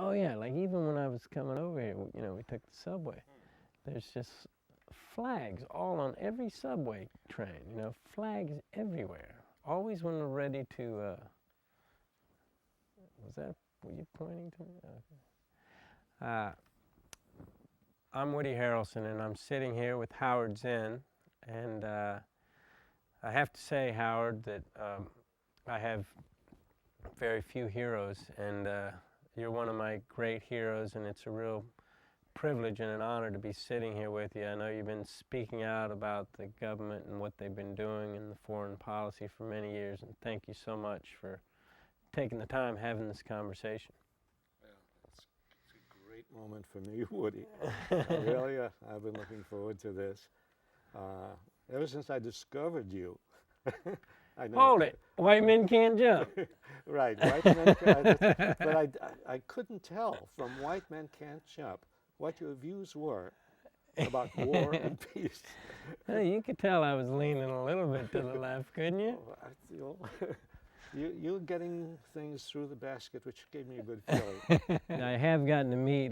Oh yeah, like even when I was coming over here, we took the subway. There's just flags all on every subway train, flags everywhere. Always when we're ready to, were you pointing to me? Okay. I'm Woody Harrelson, and I'm sitting here with Howard Zinn, and I have to say, Howard, that I have very few heroes, and you're one of my great heroes, and it's a real privilege and an honor to be sitting here with you. I know you've been speaking out about the government and what they've been doing in the foreign policy for many years, and thank you so much for taking the time having this conversation. Well, it's a great moment for me, Woody. Really, I've been looking forward to this ever since I discovered you. I know. Hold it! White men can't jump. Right, white men can't, but I couldn't tell from White Men Can't Jump what your views were about war and peace. Hey, you could tell I was leaning a little bit to the left, couldn't you? Oh, you're getting things through the basket, which gave me a good feeling. I have gotten to meet,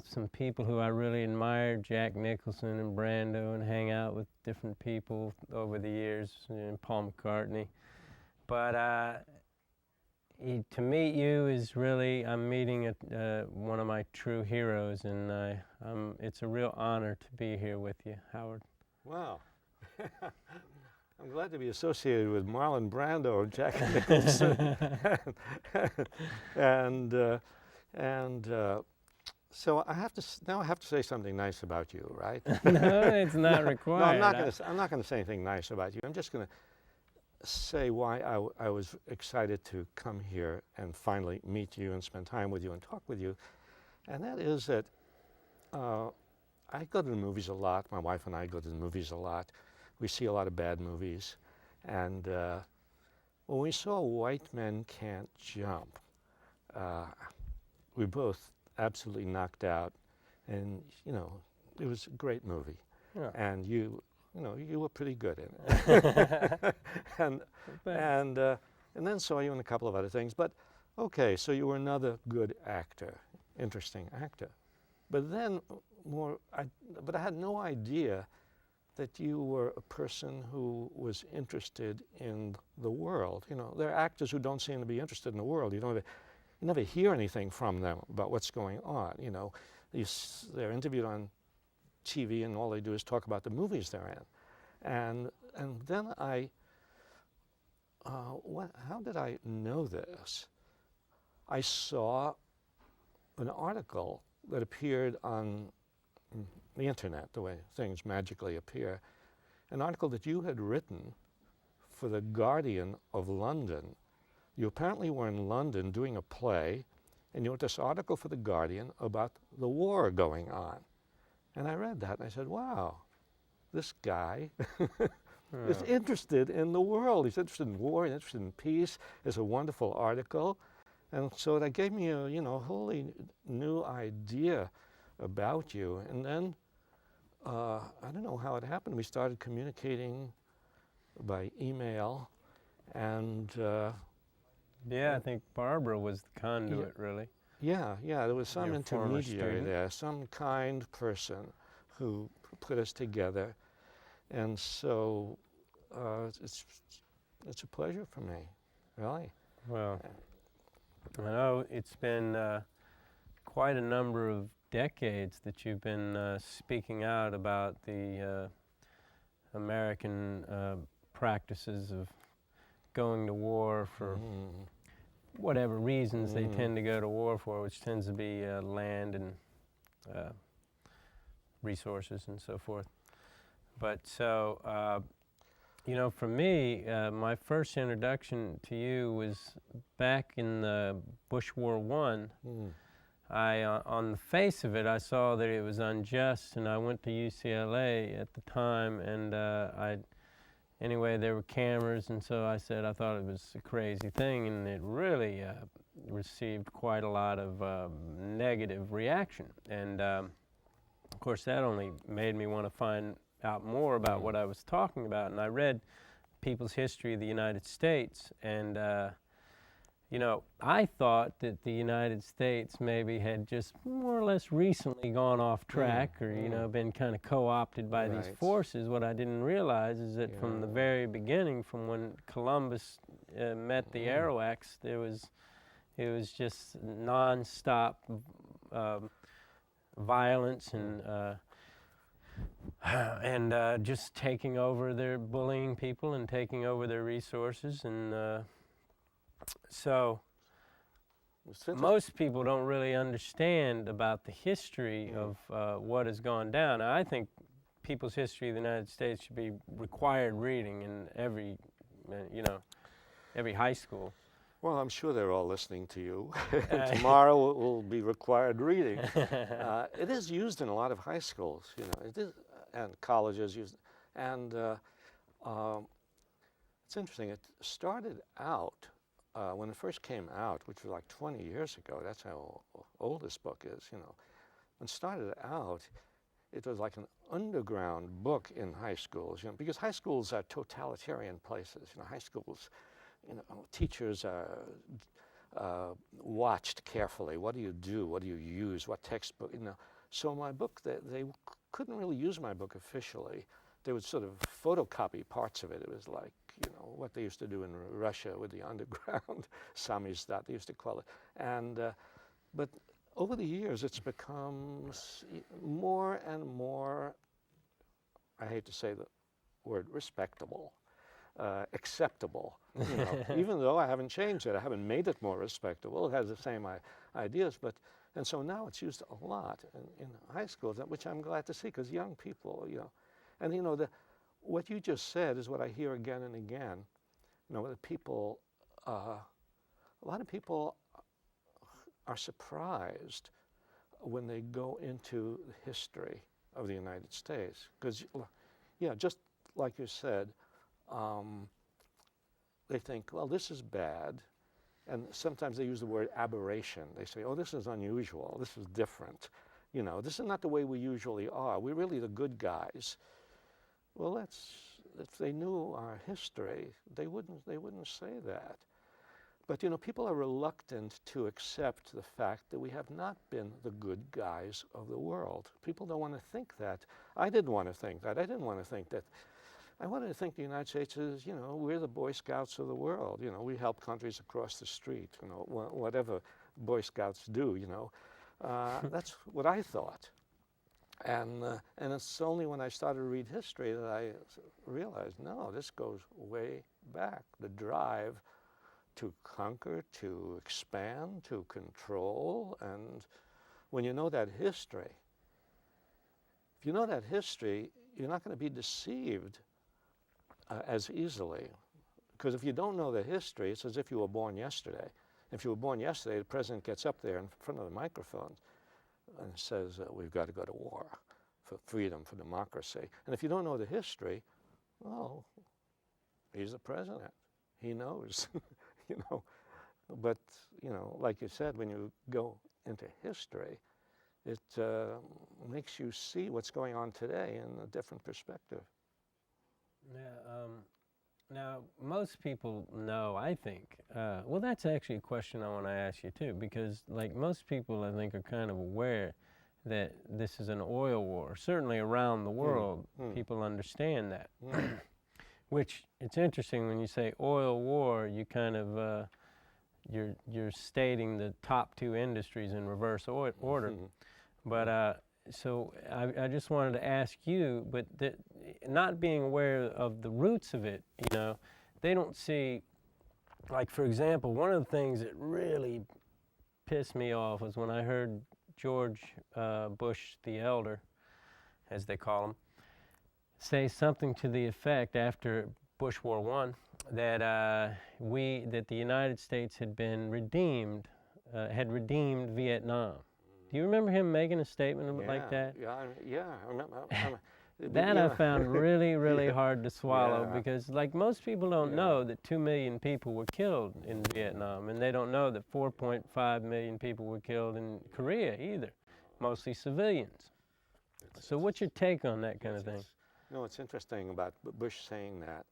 some people who I really admire, Jack Nicholson and Brando, and hang out with different people over the years, Paul McCartney. But to meet you is really, I'm meeting one of my true heroes, and it's a real honor to be here with you, Howard. Wow. I'm glad to be associated with Marlon Brando and Jack Nicholson. and so now I have to say something nice about you, right? No, it's not required. No, I'm not going to say anything nice about you. I'm just going to say why I was excited to come here and finally meet you and spend time with you and talk with you. And that is that I go to the movies a lot. My wife and I go to the movies a lot. We see a lot of bad movies. And when we saw White Men Can't Jump, we both absolutely knocked out. And, it was a great movie. Yeah. And you were pretty good in it. and then saw you in a couple of other things. But, okay, so you were another good actor, interesting actor. But then but I had no idea that you were a person who was interested in the world. There are actors who don't seem to be interested in the world. You never hear anything from them about what's going on. They're interviewed on TV, and all they do is talk about the movies they're in. And then how did I know this? I saw an article that appeared on the internet, the way things magically appear, an article that you had written for the Guardian of London. You apparently were in London doing a play, and you wrote this article for the Guardian about the war going on. And I read that, and I said, wow, this guy is interested in the world. He's interested in war, he's interested in peace. It's a wonderful article. And so that gave me a wholly new idea about you. And then, I don't know how it happened. We started communicating by email, and yeah, I think Barbara was the conduit, really. Yeah, there was some Your intermediary there, some kind person who put us together. And so it's a pleasure for me, really. Well, I know it's been quite a number of decades that you've been speaking out about the American practices of going to war for whatever reasons they tend to go to war for, which tends to be land and resources and so forth. But so, for me, my first introduction to you was back in the Bush War I. On the face of it, I saw that it was unjust, and I went to UCLA at the time, and anyway, there were cameras, and so I said I thought it was a crazy thing, and it really received quite a lot of negative reaction. And of course, that only made me want to find out more about what I was talking about. And I read People's History of the United States, and you know, I thought that the United States maybe had just more or less recently gone off track or, you know, been kind of co-opted by these Right. forces. What I didn't realize is that from the Yeah. very beginning, from when Columbus met the Arawaks, it was just nonstop violence and just taking over their bullying people and taking over their resources and so most people don't really understand about the history of what has gone down. Now, I think people's history of the United States should be required reading in every, you know, every high school. Well, I'm sure they're all listening to you. Tomorrow it will be required reading. It is used in a lot of high schools, you know, it is, and colleges use it. And it's interesting, it started out, when it first came out, which was like 20 years ago, that's how old this book is, you know. When it started out, it was like an underground book in high schools, you know, because high schools are totalitarian places, you know, high schools, you know, teachers are watched carefully. What do you do? What do you use? What textbook? You know, so my book, they couldn't really use my book officially. They would sort of photocopy parts of it. It was like, you know, what they used to do in Russia with the underground, samizdat, they used to call it. And but over the years, it's become more and more, I hate to say the word respectable. Acceptable, you know, even though I haven't changed it, I haven't made it more respectable. It has the same ideas, and so now it's used a lot in high schools, which I'm glad to see, because young people, you know, and you know, what you just said is what I hear again and again. You know, that people, a lot of people are surprised when they go into the history of the United States, because, yeah, just like you said. They think, well, this is bad, and sometimes they use the word aberration. They say, oh, this is unusual, this is different. You know, this is not the way we usually are. We're really the good guys. Well, if they knew our history, they wouldn't say that. But, you know, people are reluctant to accept the fact that we have not been the good guys of the world. People don't want to think that. I didn't want to think that. I didn't want to think that. I wanted to think the United States is, you know, we're the Boy Scouts of the world. You know, we help countries across the street, you know, whatever Boy Scouts do, you know. That's what I thought. And it's only when I started to read history that I realized, no, this goes way back. The drive to conquer, to expand, to control. And when you know that history, if you know that history, you're not going to be deceived as easily. Because if you don't know the history, it's as if you were born yesterday. If you were born yesterday, the president gets up there in front of the microphone and says, we've got to go to war for freedom, for democracy. And if you don't know the history, well, he's the president. He knows, you know. But, you know, like you said, when you go into history, it makes you see what's going on today in a different perspective. Yeah, now most people know, I think, well, that's actually a question I want to ask you too, because like most people, I think, are kind of aware that this is an oil war. Certainly around the world, people understand that. Which, it's interesting when you say oil war, you kind of, you're stating the top two industries in reverse order. But so I just wanted to ask you, but not being aware of the roots of it, you know, they don't see, like, for example, one of the things that really pissed me off was when I heard George Bush the Elder, as they call him, say something to the effect after Bush War I that that the United States had been redeemed Vietnam. Do you remember him making a statement like that? Yeah, I remember. That I found really, really hard to swallow because, like, most people don't know that 2 million people were killed in Vietnam, and they don't know that 4.5 million people were killed in Korea either, mostly civilians. So what's your take on that kind of thing? No, it's interesting about Bush saying that,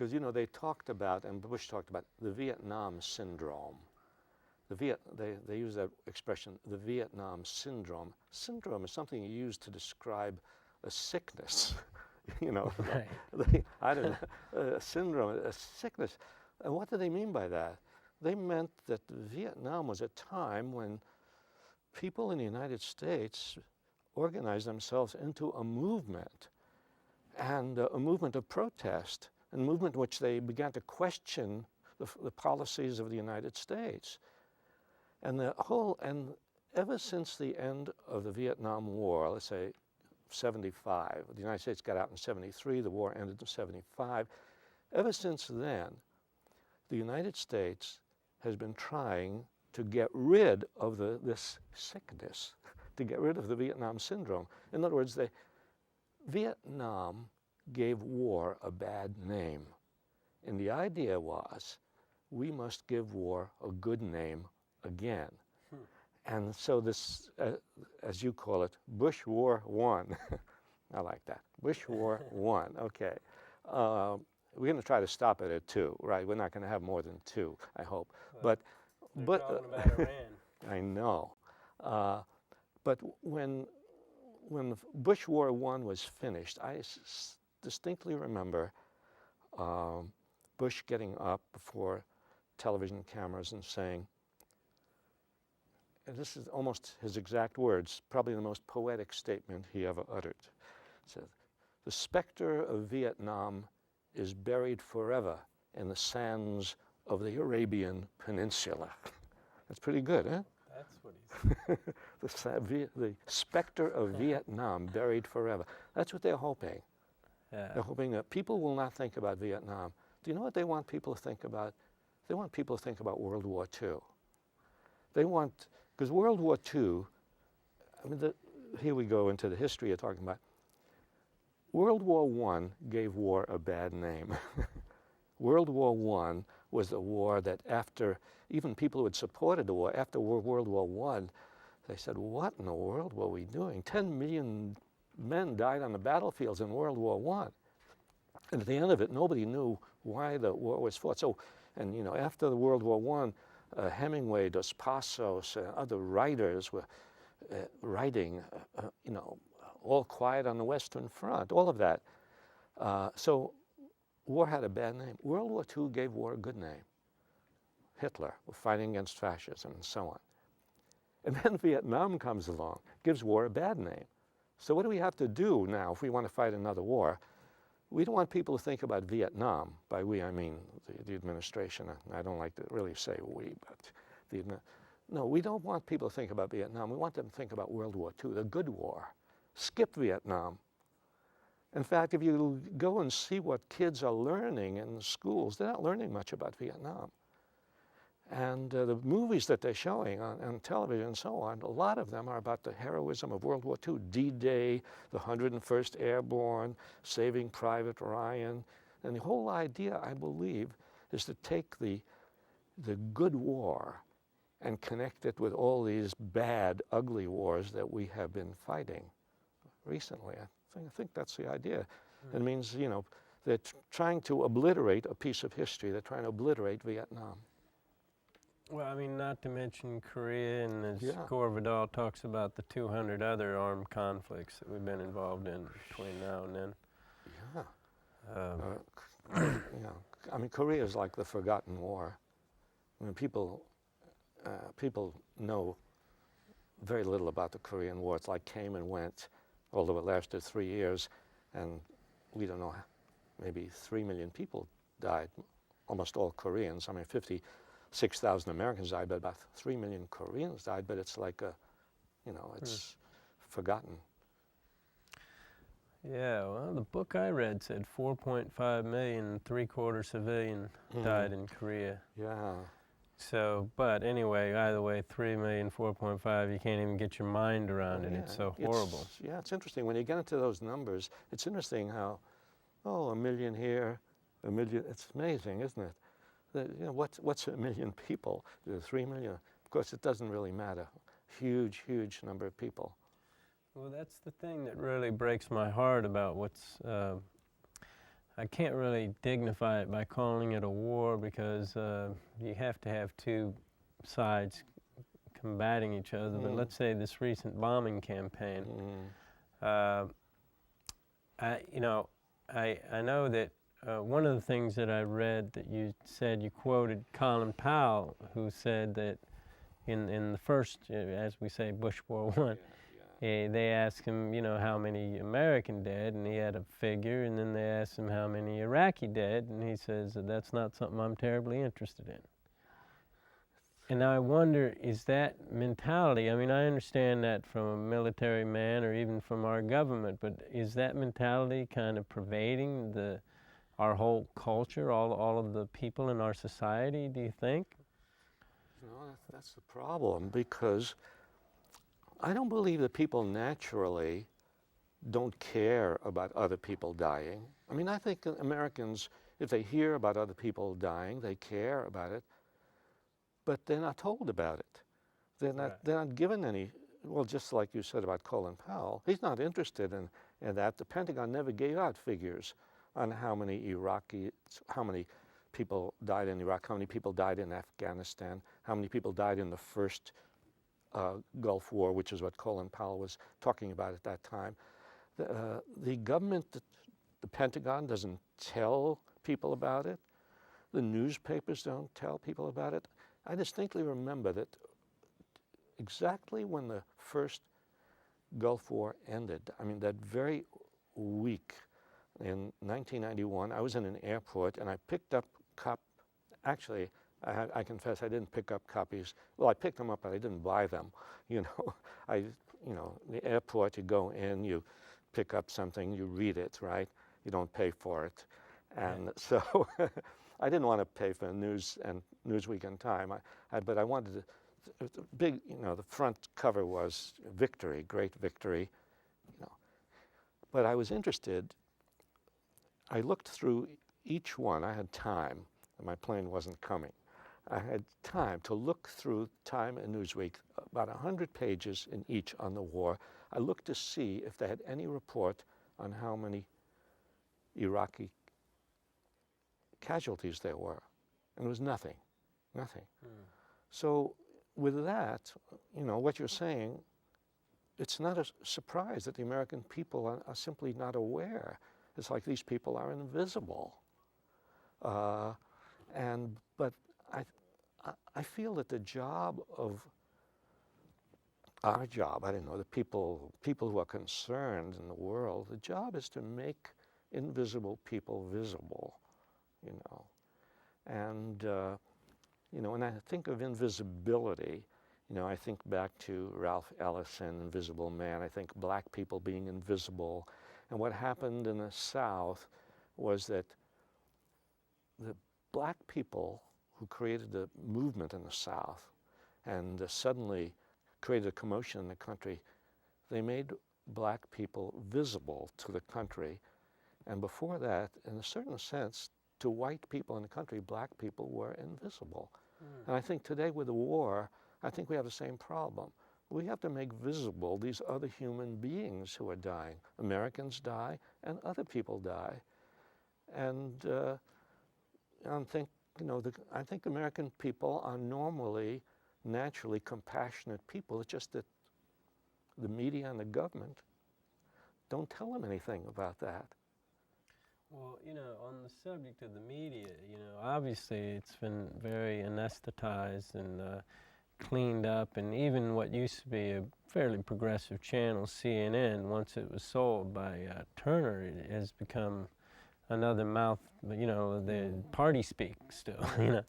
because they talked about, and Bush talked about, the Vietnam syndrome. They use that expression, the Vietnam syndrome. Syndrome is something you use to describe a sickness. Right. I don't know, a syndrome, a sickness. And what do they mean by that? They meant that Vietnam was a time when people in the United States organized themselves into a movement, and a movement of protest, a movement in which they began to question the policies of the United States. And ever since the end of the Vietnam War, let's say 75, the United States got out in 73, the war ended in 75. Ever since then, the United States has been trying to get rid of this sickness, to get rid of the Vietnam syndrome. In other words, Vietnam gave war a bad name. And the idea was, we must give war a good name again. And so this, as you call it, Bush War One. I like that. Bush War One. Okay. We're going to try to stop it at 2, right? We're not going to have more than 2, I hope. They're But talking about Iran. I know. But when Bush War One was finished, I distinctly remember Bush getting up before television cameras and saying, and this is almost his exact words, probably the most poetic statement he ever uttered. He said, "The specter of Vietnam is buried forever in the sands of the Arabian Peninsula." That's pretty good, huh? That's what he said. The specter of Vietnam buried forever. That's what they're hoping. Yeah. They're hoping that people will not think about Vietnam. Do you know what they want people to think about? They want people to think about World War II. They want, because World War II, I mean, here we go into the history you're talking about. World War I gave war a bad name. World War I was a war that after, even people who had supported the war, after World War I, they said, what in the world were we doing? 10 million men died on the battlefields in World War I. And at the end of it, nobody knew why the war was fought. So, and after the World War I, Hemingway, Dos Passos, other writers were writing, All Quiet on the Western Front, all of that. So war had a bad name. World War II gave war a good name. Hitler, we're fighting against fascism and so on. And then Vietnam comes along, gives war a bad name. So what do we have to do now if we want to fight another war? We don't want people to think about Vietnam. By we, I mean the administration. I don't like to really say we, but no, we don't want people to think about Vietnam. We want them to think about World War II, the good war. Skip Vietnam. In fact, if you go and see what kids are learning in the schools, they're not learning much about Vietnam. And the movies that they're showing on television and so on, a lot of them are about the heroism of World War II. D-Day, the 101st Airborne, Saving Private Ryan. And the whole idea, I believe, is to take the good war and connect it with all these bad, ugly wars that we have been fighting recently. I think that's the idea. It means, they're trying to obliterate a piece of history. They're trying to obliterate Vietnam. Well, I mean, not to mention Korea, and as Yeah. Gore Vidal talks about the 200 other armed conflicts that we've been involved in between now and then. Yeah. I mean, Korea is like the forgotten war. I mean, people know very little about the Korean War. It's like came and went, although it lasted 3 years, and we don't know, maybe 3 million people died, almost all Koreans. I mean, 56,000 Americans died, but about 3 million Koreans died, but it's like it's forgotten. Yeah, well, the book I read said 4.5 million, 3/4 civilian died in Korea. Yeah. So, but anyway, either way, 3 million, 4.5, you can't even get your mind around it. Yeah, It's so horrible. It's interesting. When you get into those numbers, it's interesting how, 1 million here, 1 million, it's amazing, isn't it? What's 1 million people? 3 million? Of course, it doesn't really matter. Huge, huge number of people. Well, that's the thing that really breaks my heart about what's, I can't really dignify it by calling it a war because you have to have two sides combating each other. But let's say this recent bombing campaign. You know, I know that one of the things that I read that you said, you quoted Colin Powell, who said that in the first, as we say, Bush War I, they asked him, you know, how many American dead, and he had a figure, and then they asked him how many Iraqi dead, and he says that that's not something I'm terribly interested in. And I wonder, is that mentality, I mean, I understand that from a military man or even from our government, but is that mentality kind of pervading our whole culture, all of the people in our society, do you think? You know, that's the problem, because I don't believe that people naturally don't care about other people dying. I mean, I think Americans, if they hear about other people dying, they care about it, but they're not told about it. They're not given any, well, just like you said about Colin Powell, he's not interested in that. The Pentagon never gave out figures on how many people died in Iraq, how many people died in Afghanistan, how many people died in the first Gulf War, which is what Colin Powell was talking about at that time. The government, the Pentagon doesn't tell people about it. The newspapers don't tell people about it. I distinctly remember that exactly when the first Gulf War ended, I mean, that very week in 1991, I was in an airport and I picked up actually, I confess I didn't pick up copies. Well, I picked them up, but I didn't buy them. You know, the airport, you go in, you pick up something, you read it, right? You don't pay for it. And so I didn't want to pay for Newsweek and Time, but I wanted to, big, you know, the front cover was victory, great victory, you know. But I was interested. I looked through each one. I had time, and my plane wasn't coming. I had time to look through Time and Newsweek, about 100 pages in each on the war. I looked to see if they had any report on how many Iraqi casualties there were. And there was nothing. So with that, you know, what you're saying, it's not a surprise that the American people are simply not aware. It's like these people are invisible. But I feel that the job of our job, I don't know, the people who are concerned in the world, the job is to make invisible people visible, you know. And, you know, when I think of invisibility, you know, I think back to Ralph Ellison, Invisible Man. I think black people being invisible. And what happened in the South was that the black people who created the movement in the South and suddenly created a commotion in the country, they made black people visible to the country. And before that, in a certain sense, to white people in the country, black people were invisible. And I think today with the war, I think we have the same problem. We have to make visible these other human beings who are dying. Americans die, and other people die. And I think, you know, I think American people are normally, naturally compassionate people. It's just that the media and the government don't tell them anything about that. Well, you know, on the subject of the media, you know, obviously it's been very anesthetized and cleaned up, and even what used to be a fairly progressive channel, CNN, once it was sold by Turner, it has become another mouth, you know, the party speak still, you know.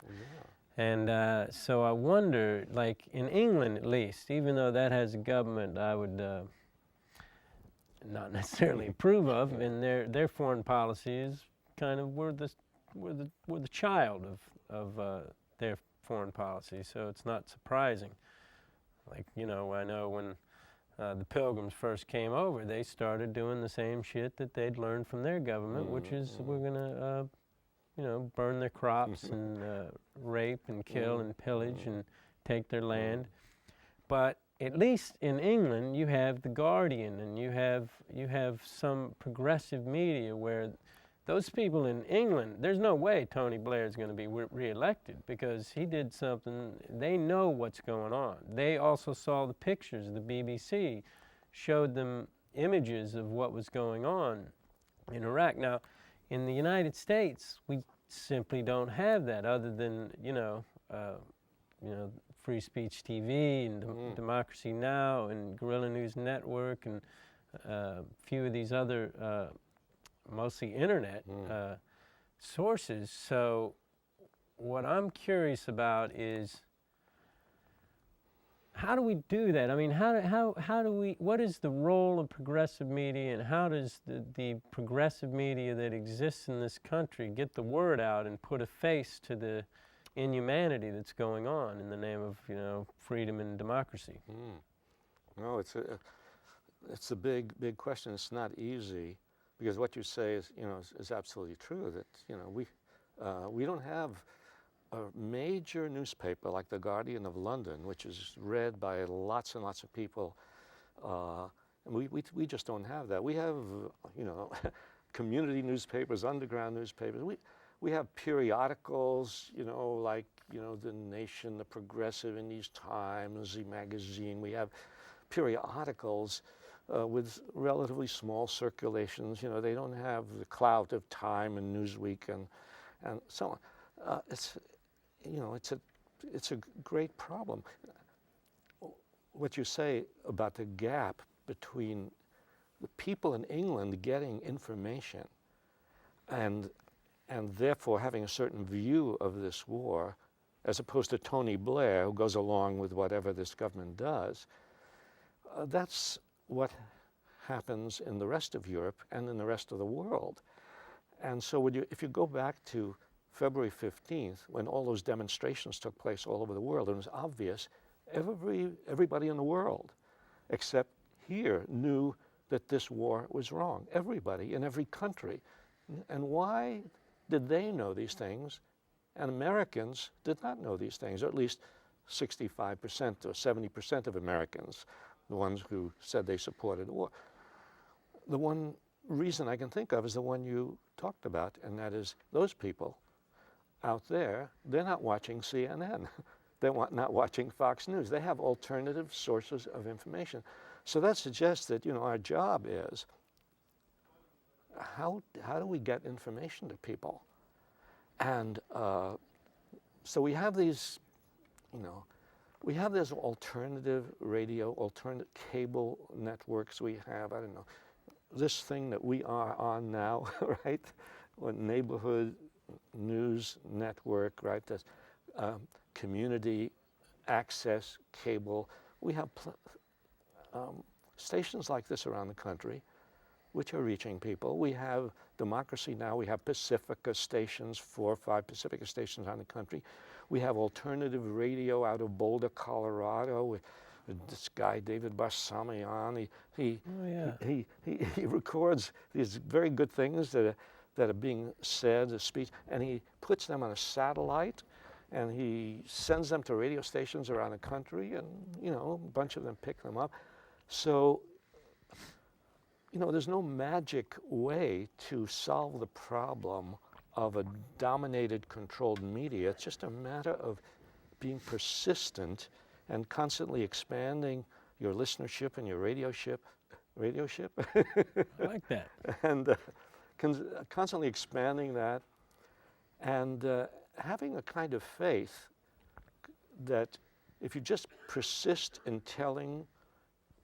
And so I wonder, like in England at least, even though that has a government I would not necessarily approve of, and their foreign policy is kind of we're the child of their foreign policy, so it's not surprising. Like, you know, I know when the Pilgrims first came over, they started doing the same shit that they'd learned from their government, which is we're gonna, you know, burn their crops and rape and kill and pillage and take their land. But at least in England, you have The Guardian, and you have some progressive media where those people in England, there's no way Tony Blair is going to be reelected because he did something. They know what's going on. They also saw the pictures. The BBC showed them images of what was going on in Iraq. Now, in the United States, we simply don't have that, other than Free Speech TV and Democracy Now! And Guerrilla News Network and a few of these other mostly internet sources. So what I'm curious about is, how do we do that? I mean, how do we, what is the role of progressive media, and how does the progressive media that exists in this country get the word out and put a face to the inhumanity that's going on in the name of, freedom and democracy? No, it's a big question. It's not easy, because what you say is absolutely true. That we don't have a major newspaper like the Guardian of London, which is read by lots and lots of people. And we just don't have that. We have community newspapers, underground newspapers. We have periodicals, like The Nation, The Progressive, Indies Times, the magazine. We have periodicals with relatively small circulations. They don't have the clout of Time and Newsweek and so on. It's a great problem. What you say about the gap between the people in England getting information and therefore having a certain view of this war, as opposed to Tony Blair, who goes along with whatever this government does, that's what happens in the rest of Europe and in the rest of the world. And so if you go back to February 15th, when all those demonstrations took place all over the world, it was obvious everybody in the world, except here, knew that this war was wrong. Everybody in every country. And why did they know these things, and Americans did not know these things, or at least 65% or 70% of Americans, the ones who said they supported the war? The one reason I can think of is the one you talked about, and that is those people out there, they're not watching CNN. They're not watching Fox News. They have alternative sources of information. So that suggests that, our job is, how do we get information to people? And so we have these, we have this alternative radio, alternative cable networks. We have, this thing that we are on now, right? Neighborhood news network, right? That's community access cable. We have stations like this around the country, which are reaching people. We have Democracy Now! We have Pacifica stations, 4 or 5 Pacifica stations around the country. We have alternative radio out of Boulder, Colorado, with this guy David Barsamian. He records these very good things that are being said, a speech, and he puts them on a satellite, and he sends them to radio stations around the country, and a bunch of them pick them up. So there's no magic way to solve the problem of a dominated, controlled media. It's just a matter of being persistent and constantly expanding your listenership and your radioship. I like that. And constantly expanding that, and having a kind of faith that if you just persist in telling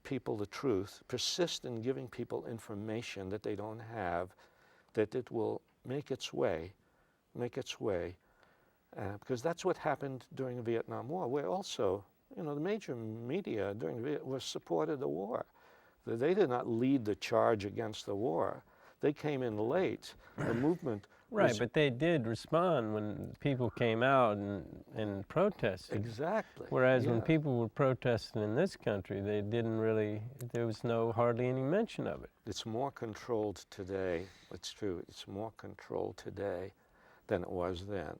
people the truth, persist in giving people information that they don't have, that it will make its way, because that's what happened during the Vietnam War, where also, the major media during the Vietnam War supported the war. They did not lead the charge against the war. They came in late. The movement Right, but they did respond when people came out and protested. Exactly. Whereas when people were protesting in this country, they didn't really, there was hardly any mention of it. It's more controlled today. It's true. It's more controlled today than it was then.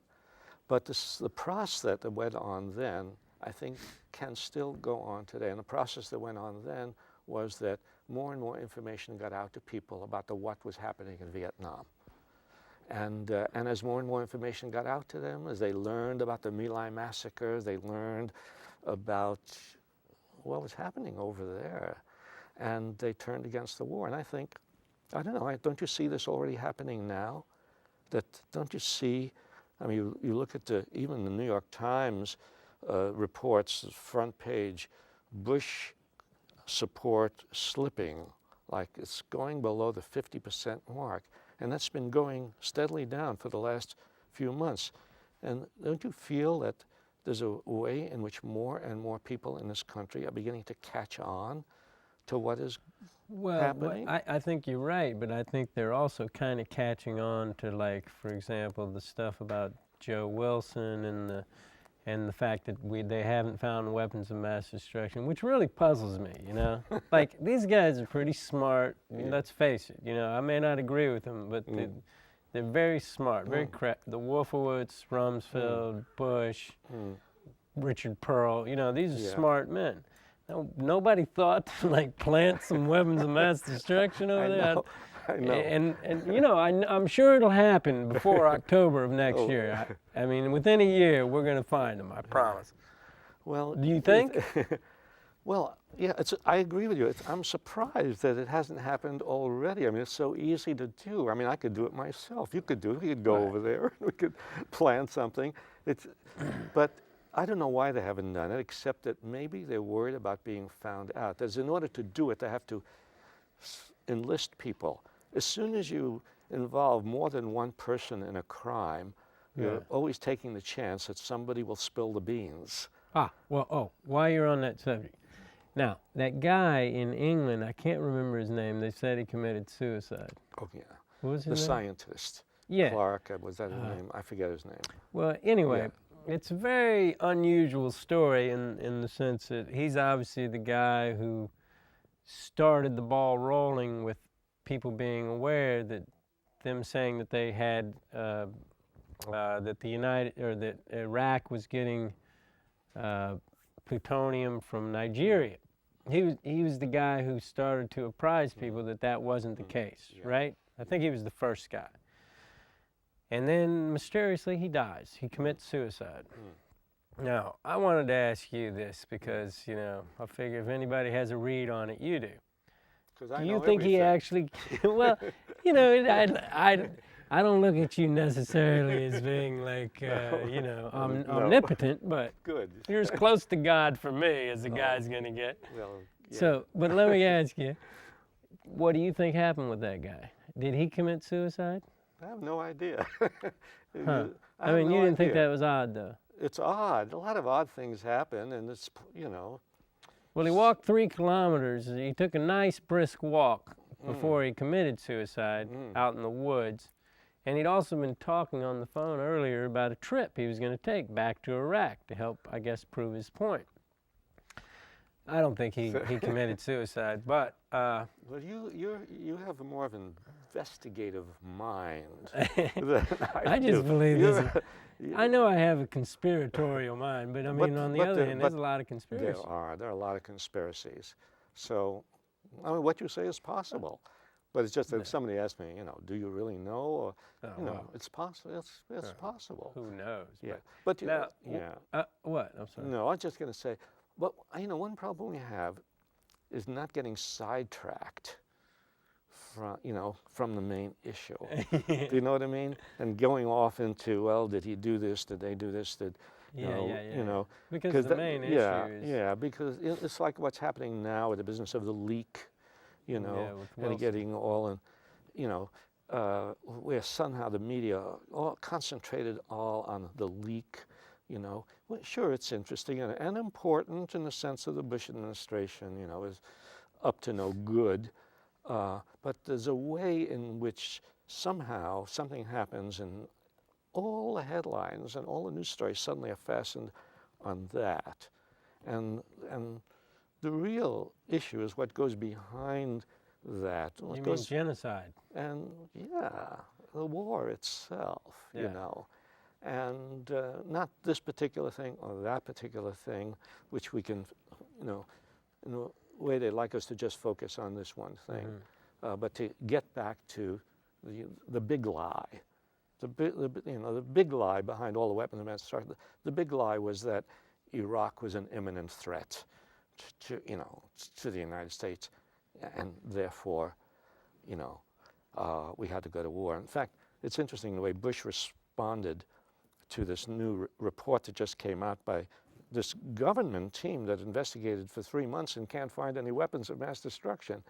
But the process that went on then, I think, can still go on today. And the process that went on then was that more and more information got out to people about what was happening in Vietnam. And as more and more information got out to them, as they learned about the My Lai massacre, they learned about what was happening over there, and they turned against the war. And I think, I don't know, don't you see this already happening now? Don't you see, I mean, you look at even the New York Times reports, front page, Bush support slipping, like it's going below the 50% mark. And that's been going steadily down for the last few months. And don't you feel that there's a way in which more and more people in this country are beginning to catch on to what is happening? I think you're right, but I think they're also kind of catching on to, like, for example, the stuff about Joe Wilson and the fact that they haven't found weapons of mass destruction, which really puzzles me, you know? Like, these guys are pretty smart, let's face it, you know? I may not agree with them, but they're very smart, very the Wolfowitz, Rumsfeld, Bush, Richard Pearl, you know, these are smart men. Nobody thought to, like, plant some weapons of mass destruction over there. I know. And you know, I'm sure it'll happen before October of next year. I mean, within a year, we're going to find them, I promise. Well, do you think? Well, yeah, I agree with you. I'm surprised that it hasn't happened already. I mean, it's so easy to do. I mean, I could do it myself. You could do it. We could go over there and we could plan something. But I don't know why they haven't done it, except that maybe they're worried about being found out. As in order to do it, they have to enlist people. As soon as you involve more than one person in a crime, you're always taking the chance that somebody will spill the beans. While you're on that subject. Now, that guy in England, I can't remember his name, they said he committed suicide. Oh, yeah. What was his name? The scientist. Yeah. Clark, was that his name? I forget his name. Well, anyway, it's a very unusual story in the sense that he's obviously the guy who started the ball rolling with people being aware that them saying that they had that Iraq was getting plutonium from Nigeria. He was the guy who started to apprise people that wasn't the case, right? I think he was the first guy. And then mysteriously he dies. He commits suicide. Now, I wanted to ask you this because, you know, I figure if anybody has a read on it, you do. Do you think he actually, well, you know, I don't look at you necessarily as being like, you know, omnipotent, but you're as close to God for me as a guy's going to get. Well, So, but let me ask you, what do you think happened with that guy? Did he commit suicide? I have no idea. I mean, you didn't think that was odd, though? It's odd. A lot of odd things happen, and it's, you know. Well, he walked 3 kilometers. He took a nice brisk walk before he committed suicide out in the woods. And he'd also been talking on the phone earlier about a trip he was going to take back to Iraq to help, I guess, prove his point. I don't think he committed suicide, but... Well, you have more of an investigative mind than I just believe this. I know I have a conspiratorial mind, but I mean, on the other hand, there's a lot of conspiracies. There are a lot of conspiracies. So, I mean, what you say is possible. But it's just that if somebody asks me, you know, do you really know? Or, you know, it's possible. It's possible. Who knows? Yeah. But now, what? I'm sorry. No, I was just going to say, but, you know, one problem we have is not getting sidetracked from the main issue. Do you know what I mean? And going off into, well, did he do this? Did they do this? You know, because the main issue is... Yeah, because it's like what's happening now with the business of the leak, you know, and getting all in, you know, where somehow the media all concentrated all on the leak, you know. Well, sure, it's interesting and important in the sense of the Bush administration, you know, is up to no good. But there's a way in which somehow something happens and all the headlines and all the news stories suddenly are fastened on that. And the real issue is what goes behind that. You mean genocide? And, the war itself, you know. And not this particular thing or that particular thing, which we can, you know, in a way they'd like us to just focus on this one thing. But to get back to the big lie, the big lie behind all the weapons of mass destruction, the big lie was that Iraq was an imminent threat to the United States, and therefore, we had to go to war. In fact, it's interesting the way Bush responded to this new report that just came out by this government team that investigated for 3 months and can't find any weapons of mass destruction.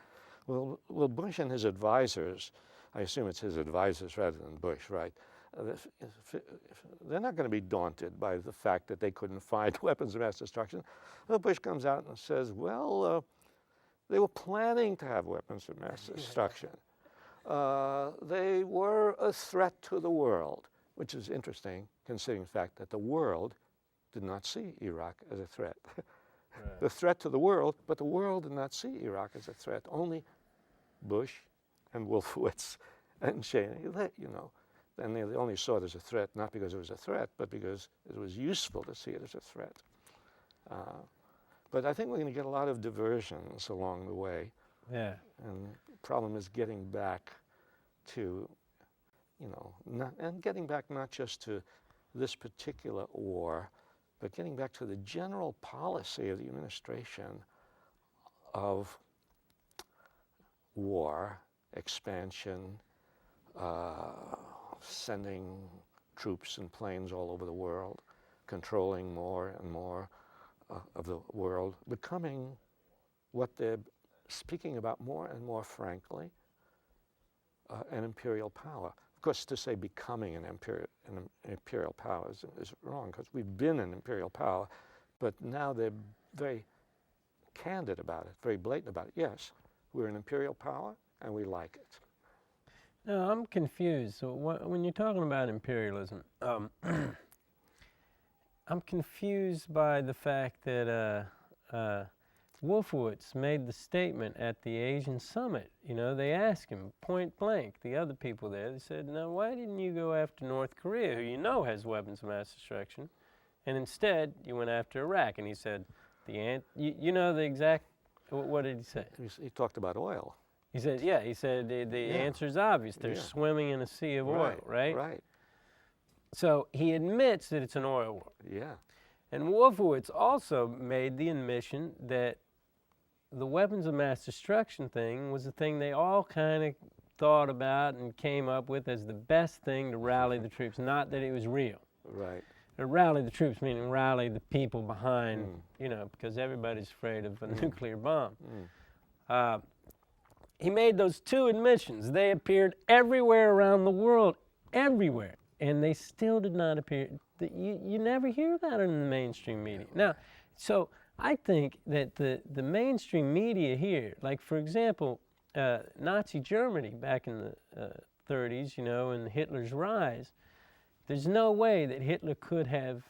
Well, Bush and his advisors, I assume it's his advisors rather than Bush, right? They're not going to be daunted by the fact that they couldn't find weapons of mass destruction. Well, Bush comes out and says, well, they were planning to have weapons of mass destruction. They were a threat to the world, which is interesting considering the fact that the world did not see Iraq as a threat. Right. The threat to the world, but the world did not see Iraq as a threat. Only Bush and Wolfowitz and Cheney, and they only saw it as a threat, not because it was a threat, but because it was useful to see it as a threat. But I think we're going to get a lot of diversions along the way. Yeah. And the problem is getting back to, getting back not just to this particular war, but getting back to the general policy of the administration of war, expansion, sending troops and planes all over the world, controlling more and more of the world, becoming what they're speaking about more and more frankly, an imperial power. Of course, to say becoming an imperial power is wrong, because we've been an imperial power, but now they're very candid about it, very blatant about it. Yes, we're an imperial power, and we like it. No, I'm confused. So when you're talking about imperialism, I'm confused by the fact that Wolfowitz made the statement at the Asian summit. They asked him point blank, the other people there, they said, "Now, why didn't you go after North Korea, who has weapons of mass destruction, and instead you went after Iraq?" And he said, the exact, what did he say? He talked about oil. He said, the answer's obvious. They're swimming in a sea of oil, right? Right. So he admits that it's an oil war. Yeah. And Wolfowitz also made the admission that the weapons of mass destruction thing was the thing they all kind of thought about and came up with as the best thing to rally the troops, not that it was real. Right. Rally the troops, meaning rally the people behind, because everybody's afraid of a nuclear bomb. He made those two admissions. They appeared everywhere around the world, everywhere, and they still did not appear. You never hear that in the mainstream media. Now, so I think that the mainstream media here, like for example, Nazi Germany back in the 30s, and Hitler's rise, there's no way that Hitler could have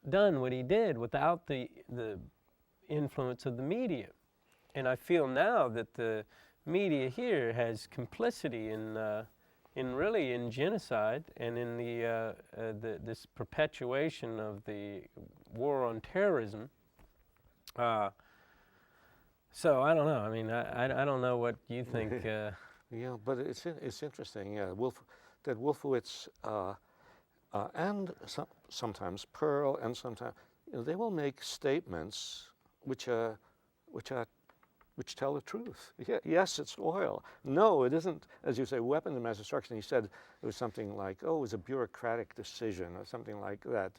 done what he did without the influence of the media. And I feel now that the media here has complicity in genocide and in this perpetuation of the war on terrorism. So I don't know. I mean, I don't know what you think. Yeah, but it's interesting. Yeah, that Wolfowitz and sometimes Pearl and sometimes they will make statements which tell the truth. Yes, it's oil. No, it isn't, as you say, weapons of mass destruction. He said it was something like, it was a bureaucratic decision or something like that.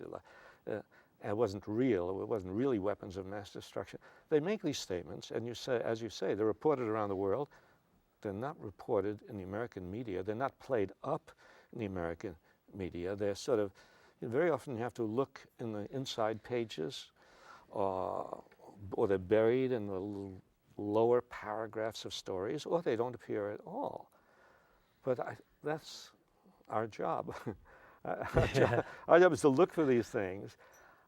It wasn't real. It wasn't really weapons of mass destruction. They make these statements, and as you say, they're reported around the world. They're not reported in the American media. They're not played up in the American media. They're sort of, very often you have to look in the inside pages, or they're buried in the lower paragraphs of stories, or they don't appear at all. But that's our job. Our job is to look for these things.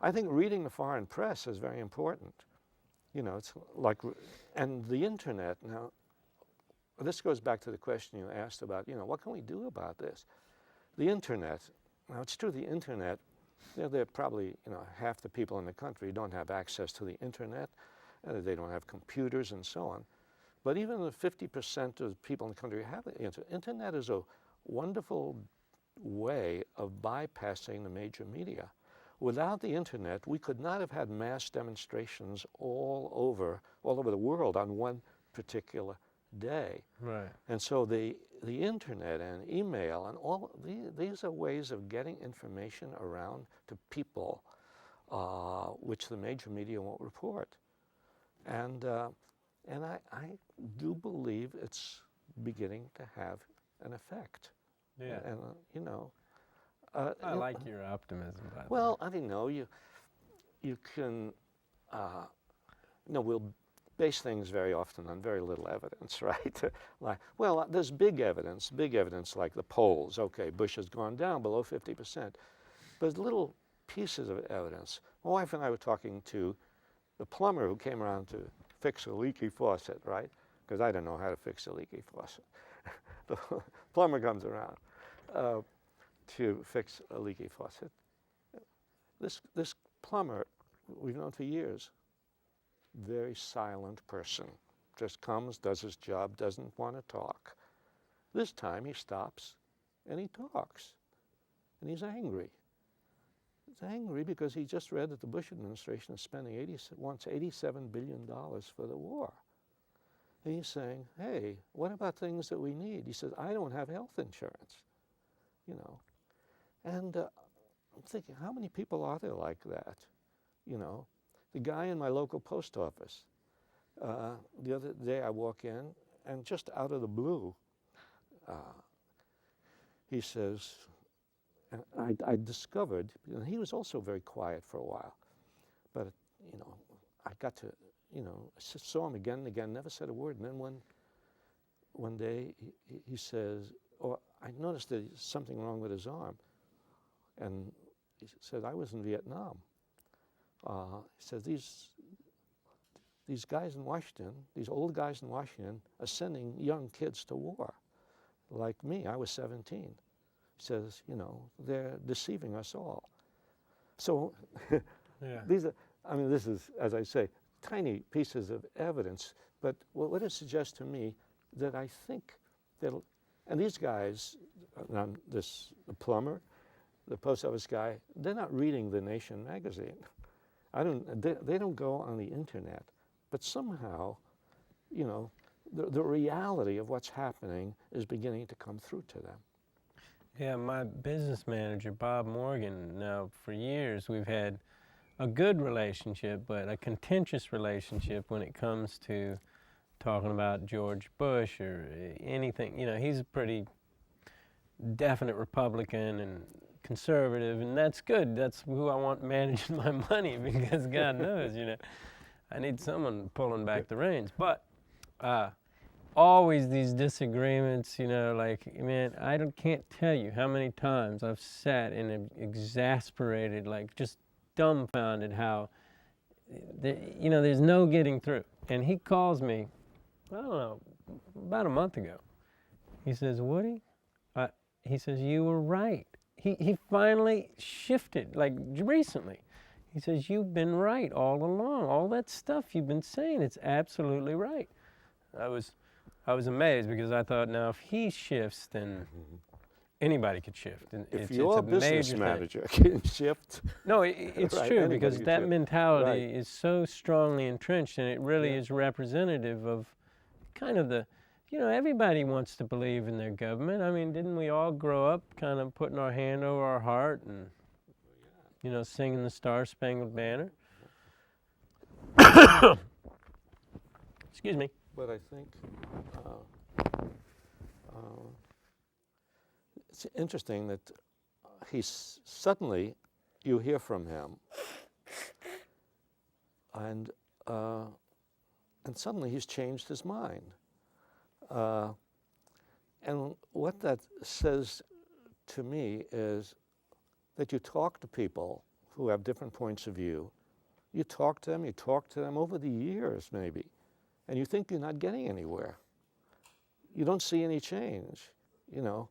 I think reading the foreign press is very important. It's like, and the internet, now, this goes back to the question you asked about, what can we do about this? The internet, now it's true, the internet, there are probably, half the people in the country don't have access to the internet. They don't have computers and so on. But even the 50% of people in the country have the internet. Internet is a wonderful way of bypassing the major media. Without the internet, we could not have had mass demonstrations all over the world on one particular day. Right. And so the internet and email and all these are ways of getting information around to people, which the major media won't report. And I do believe it's beginning to have an effect. Yeah. And you know, I like your optimism, by the way. well, I don't know. You can, we'll base things very often on very little evidence, right? Like, well, there's big evidence like the polls. Okay, Bush has gone down below 50%, but little pieces of evidence. My wife and I were talking to the plumber who came around to fix a leaky faucet, right? Because I don't know how to fix a leaky faucet. The plumber comes around to fix a leaky faucet. This plumber, we've known for years, very silent person. Just comes, does his job, doesn't want to talk. This time he stops and he talks. And he's angry. He's angry because he just read that the Bush administration is spending wants $87 billion for the war. And he's saying, hey, what about things that we need? He says, I don't have health insurance, you know. And I'm thinking, how many people are there like that? You know, the guy in my local post office, the other day I walk in, and just out of the blue, he says, and I discovered, and he was also very quiet for a while, but, you know, I got to, you know, I saw him again and again, never said a word, and then one day he says, I noticed there's something wrong with his arm, and he said, I was in Vietnam. He says, these guys in Washington, these old guys in Washington are sending young kids to war. Like me, I was 17. He says, you know, they're deceiving us all. So Yeah. this is, as I say, tiny pieces of evidence, but what it suggests to me that I think that, and these guys, the plumber, the post office guy, they're not reading The Nation magazine. They don't go on the internet, but somehow, you know, the reality of what's happening is beginning to come through to them. Yeah, my business manager, Bob Morgan, now for years we've had a good relationship, but a contentious relationship when it comes to talking about George Bush or anything. You know, he's a pretty definite Republican and conservative, and that's good. That's who I want managing my money, because God knows, you know, I need someone pulling back the reins. But always these disagreements, you know, like, man, can't tell you how many times I've sat and exasperated, like just dumbfounded how, you know, there's no getting through. And he calls me, I don't know, about a month ago. He says, Woody, he says, you were right. He finally shifted, like recently. He says, you've been right all along. All that stuff you've been saying, it's absolutely right. I was amazed, because I thought, now if he shifts, then anybody could shift. And If it's your a business major manager can shift. No, it's Right, true, anybody because can that shift. mentality Right. is so strongly entrenched, and it really Yeah. is representative of kind of the, you know, everybody wants to believe in their government. I mean, didn't we all grow up kind of putting our hand over our heart and, you know, singing the Star Spangled Banner? Excuse me. But I think it's interesting that suddenly you hear from him, and suddenly he's changed his mind. And what that says to me is that you talk to people who have different points of view. You talk to them over the years maybe, and you think you're not getting anywhere. You don't see any change, you know.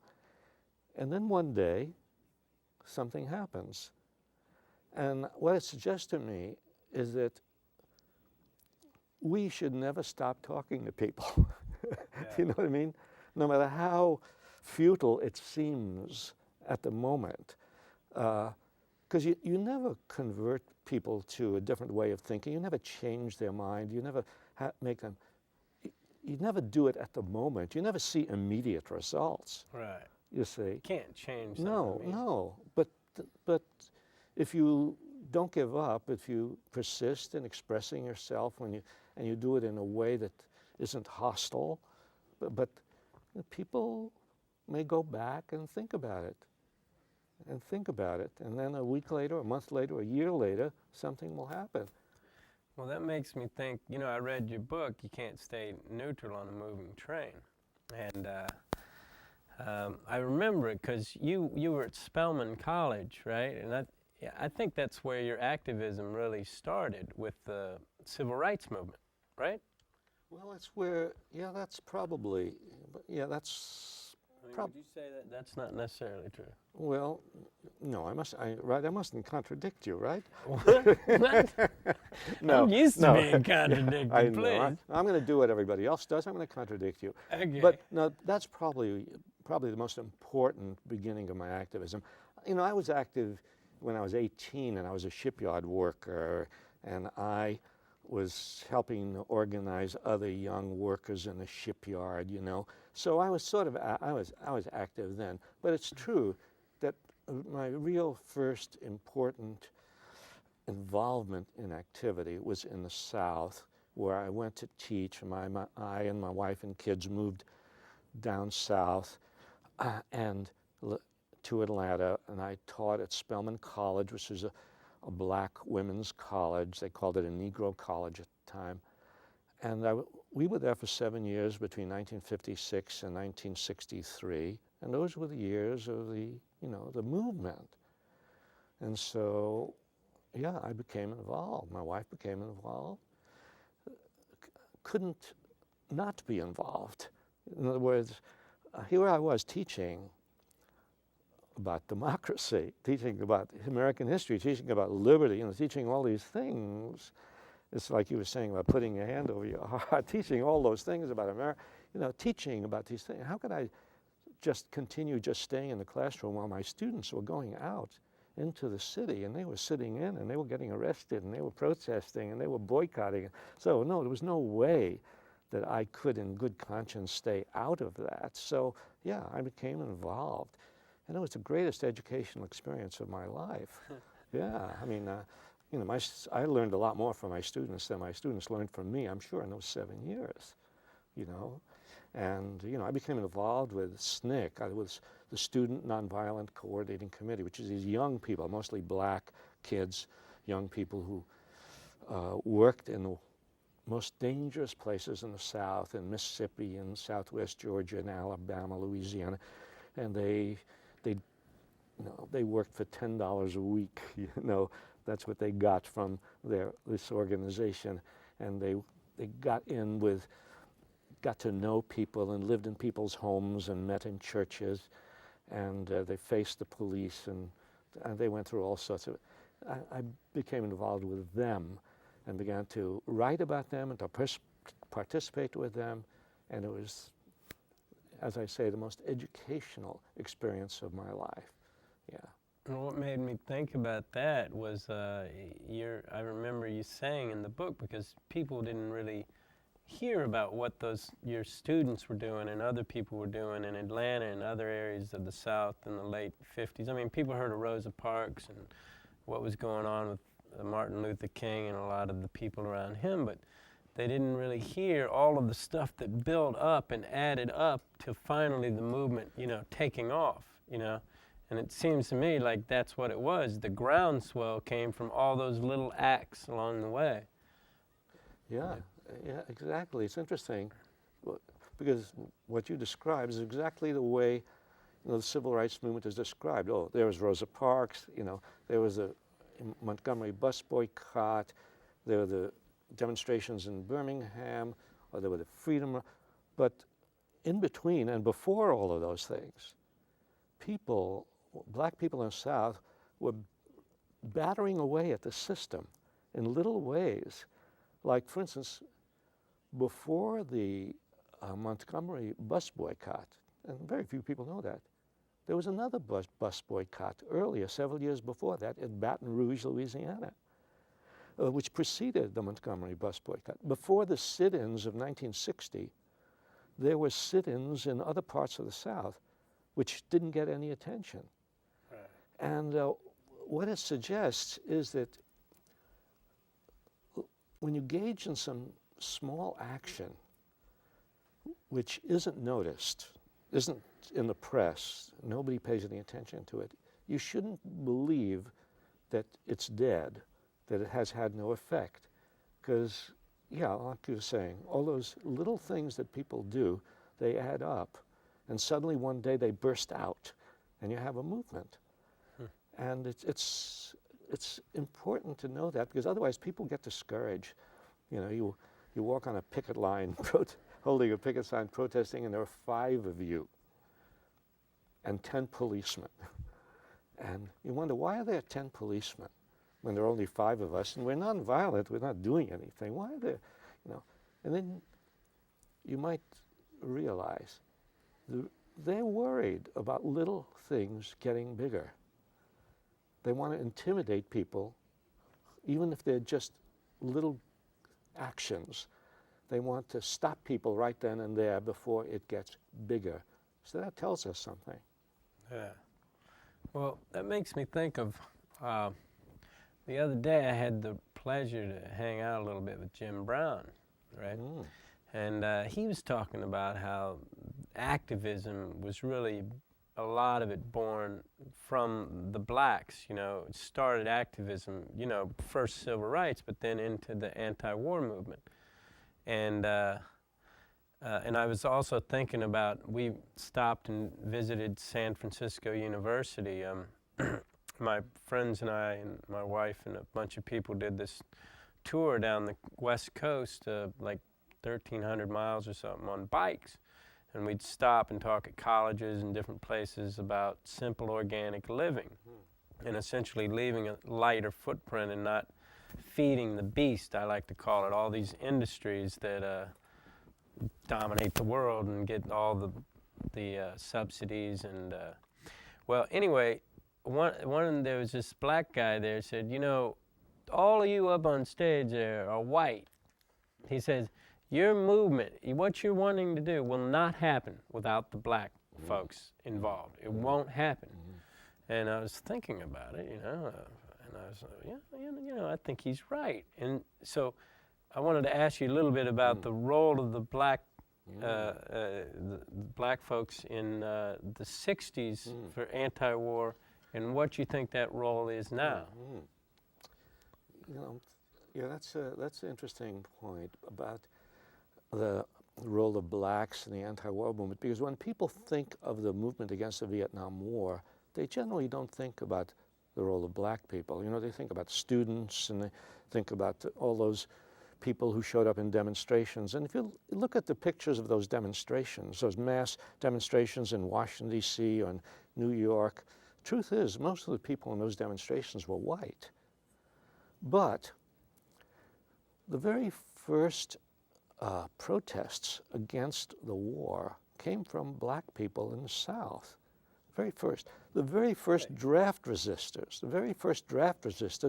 And then one day, something happens. And what it suggests to me is that we should never stop talking to people. Yeah. You know what I mean? No matter how futile it seems at the moment. Because you never convert people to a different way of thinking. You never change their mind. You never make them, you never do it at the moment. You never see immediate results. Right. You see. Can't change No, something. no. But if you don't give up, if you persist in expressing yourself and you do it in a way that isn't hostile, but people may go back and think about it. And then a week later, a month later, a year later, something will happen. Well, that makes me think, I read your book, You Can't Stay Neutral on a Moving Train. And I remember it because you were at Spelman College, right? And I think that's where your activism really started with the civil rights movement, right? Well, that's where, that's probably, that's would you say that that's not necessarily true? Well, no, I mustn't contradict you, right? What? No, I'm used to no. being contradicted, I please. know. I'm going to do what everybody else does. I'm going to contradict you. Okay. But no, that's probably the most important beginning of my activism. I was active when I was 18, and I was a shipyard worker, and I was helping organize other young workers in the shipyard, So I was I was active then. But it's true that my real first important involvement in activity was in the South, where I went to teach. I and my wife and kids moved down south and to Atlanta, and I taught at Spelman College, which is a black women's college. They called it a Negro college at the time. And we were there for 7 years between 1956 and 1963. And those were the years of the movement. And so, I became involved. My wife became involved. Couldn't not be involved. In other words, here I was teaching about democracy, teaching about American history, teaching about liberty, teaching all these things. It's like you were saying about putting your hand over your heart, teaching all those things about America, teaching about these things. How could I just continue just staying in the classroom while my students were going out into the city, and they were sitting in, and they were getting arrested, and they were protesting, and they were boycotting. So no, there was no way that I could in good conscience stay out of that. So I became involved. And it was the greatest educational experience of my life. I learned a lot more from my students than my students learned from me, I'm sure, in those 7 years, And, I became involved with SNCC. I was the Student Nonviolent Coordinating Committee, which is these young people, mostly black kids, young people who worked in the most dangerous places in the South, in Mississippi, in Southwest Georgia, and Alabama, Louisiana. And they worked for $10 a week, That's what they got from this organization. And they got to know people and lived in people's homes and met in churches. And they faced the police, and they went through all sorts of... I became involved with them and began to write about them and to participate with them. And it was, as I say, the most educational experience of my life. Well, what made me think about that was I remember you saying in the book, because people didn't really hear about what your students were doing and other people were doing in Atlanta and other areas of the South in the late 50s. I mean, people heard of Rosa Parks and what was going on with Martin Luther King and a lot of the people around him, but they didn't really hear all of the stuff that built up and added up to finally the movement, taking off, And it seems to me like that's what it was. The groundswell came from all those little acts along the way. Yeah, exactly. It's interesting because what you describe is exactly the way the civil rights movement is described. Oh, there was Rosa Parks, there was a Montgomery bus boycott, there were the demonstrations in Birmingham, or there were the freedom. But in between and before all of those things, black people in the South were battering away at the system in little ways. Like, for instance, before the Montgomery bus boycott, and very few people know that, There was another bus boycott earlier, several years before that, in Baton Rouge, Louisiana, which preceded the Montgomery bus boycott. Before the sit-ins of 1960, there were sit-ins in other parts of the South which didn't get any attention. Right. And what it suggests is that when you engage in some small action which isn't noticed, isn't in the press, nobody pays any attention to it, you shouldn't believe that it's dead, that it has had no effect. Because, yeah, like you were saying, all those little things that people do, they add up. And suddenly one day they burst out, and you have a movement. And it's important to know that, because otherwise people get discouraged. You know, you walk on a picket line, holding a picket sign protesting, and there are 5 of you and 10 policemen. And you wonder, why are there 10 policemen when there are only 5 of us, and we're nonviolent, we're not doing anything? Why are there, you know? And then you might realize they're worried about little things getting bigger. They want to intimidate people, even if they're just little actions. They want to stop people right then and there before it gets bigger. So that tells us something. Yeah. Well, that makes me think of the other day I had the pleasure to hang out a little bit with Jim Brown, right? Mm. And he was talking about how activism was really a lot of it born from the blacks. You know, it started activism, you know, first civil rights, but then into the anti-war movement. And I was also thinking about, we stopped and visited San Francisco University. My friends and I and my wife and a bunch of people did this tour down the West Coast, like 1,300 miles or something, on bikes. And we'd stop and talk at colleges and different places about simple organic living and essentially leaving a lighter footprint and not feeding the beast, I like to call it, all these industries that dominate the world and get all the subsidies. And well, anyway, there was this black guy there said, you know, all of you up on stage there are white. He says, your movement, what you're wanting to do, will not happen without the black folks involved. It won't happen. And I was thinking about it, you know, and I was like, yeah, you know, I think he's right. And so I wanted to ask you a little bit about the role of the black folks in the 60s for anti-war, and what you think that role is now. You know, yeah, that's an interesting point about the role of blacks in the anti-war movement, because when people think of the movement against the Vietnam War, they generally don't think about the role of black people. You know, they think about students, and they think about all those people who showed up in demonstrations. And if you look at the pictures of those demonstrations, those mass demonstrations in Washington, D.C. or in New York, truth is, most of the people in those demonstrations were white. But the very first protests against the war came from black people in the South. The very first draft resistors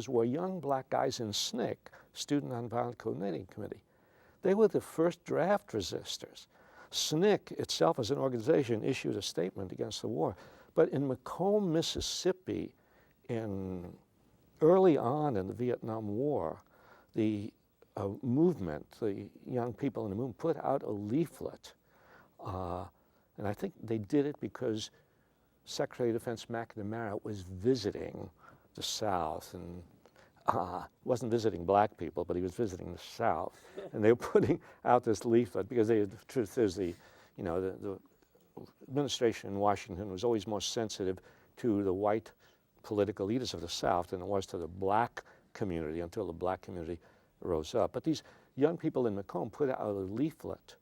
were young black guys in SNCC, Student Nonviolent Coordinating Committee. They were the first draft resistors. SNCC itself as an organization issued a statement against the war. But in Macomb, Mississippi, early on in the Vietnam War, the movement, the young people in the movement, put out a leaflet. And I think they did it because Secretary of Defense McNamara was visiting the South, and wasn't visiting black people, but he was visiting the South. And they were putting out this leaflet because the truth is, the administration in Washington was always more sensitive to the white political leaders of the South than it was to the black community, until the black community rose up. But these young people in Macomb put out a leaflet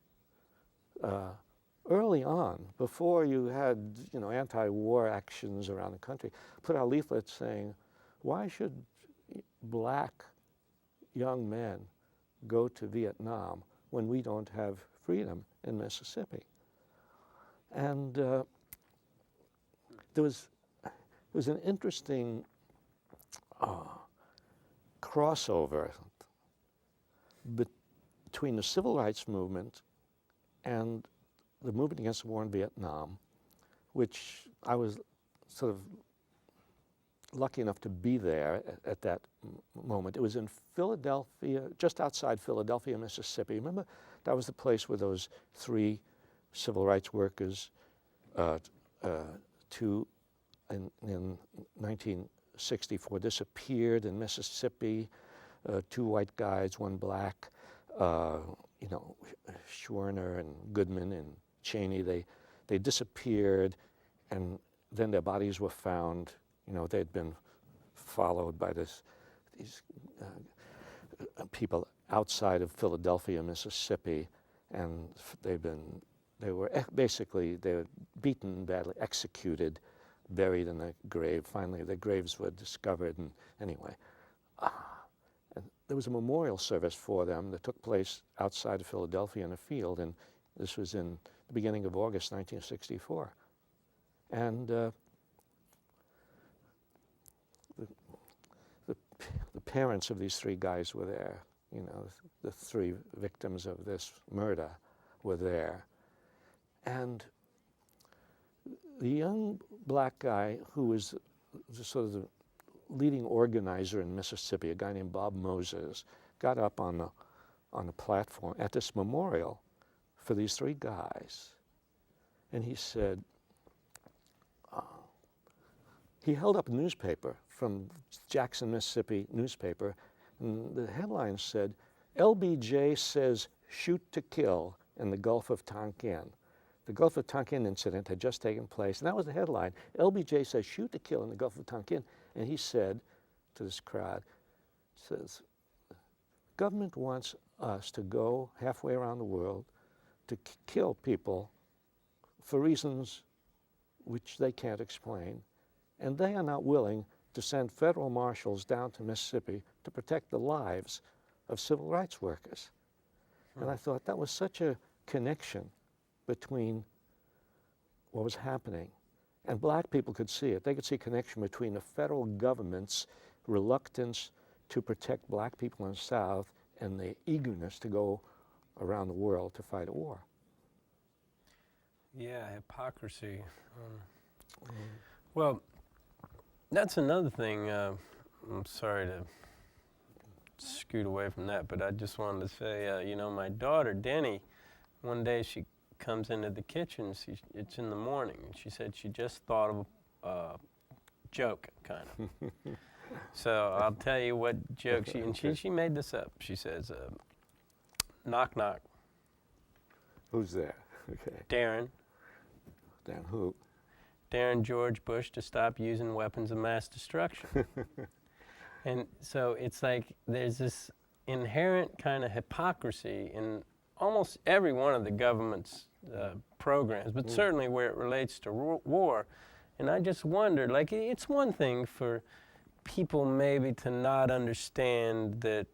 early on, before you had, you know, anti-war actions around the country, put out leaflets saying, why should black young men go to Vietnam when we don't have freedom in Mississippi? And there was an interesting crossover between the civil rights movement and the movement against the war in Vietnam, which I was sort of lucky enough to be there at that moment. It was in Philadelphia, just outside Philadelphia, Mississippi. Remember, that was the place where those 3 civil rights workers, two in 1964, disappeared in Mississippi. 2 white guys, 1 black. Schwerner and Goodman and Cheney. They disappeared, and then their bodies were found. They'd been followed by these people outside of Philadelphia, Mississippi, and they were beaten badly, executed, buried in a grave. Finally, their graves were discovered, and anyway, and there was a memorial service for them that took place outside of Philadelphia in a field, and this was in the beginning of August 1964, and the parents of these 3 guys were there. The 3 victims of this murder were there. And the young black guy who was sort of the leading organizer in Mississippi, a guy named Bob Moses, got up on the platform at this memorial for these 3 guys. And he said, he held up a newspaper from Jackson, Mississippi newspaper, and the headline said, LBJ says shoot to kill in the Gulf of Tonkin. The Gulf of Tonkin incident had just taken place, and that was the headline. LBJ says shoot to kill in the Gulf of Tonkin. And he said to this crowd, says, government wants us to go halfway around the world to kill people for reasons which they can't explain, and they are not willing to send federal marshals down to Mississippi to protect the lives of civil rights workers. And I thought that was such a connection between what was happening. And black people could see it. They could see a connection between the federal government's reluctance to protect black people in the South and the eagerness to go around the world to fight a war. Yeah, hypocrisy. Well, that's another thing. I'm sorry to scoot away from that, but I just wanted to say, my daughter, Denny, one day she comes into the kitchen, it's in the morning, and she said she just thought of a joke, kind of. So I'll tell you what joke she made this up. She says, knock, knock. Who's there? Okay. Darren. Darren who? Darren George Bush to stop using weapons of mass destruction. And so it's like there's this inherent kind of hypocrisy in almost every one of the government's programs, but certainly where it relates to war. And I just wondered, like, it's one thing for people maybe to not understand that,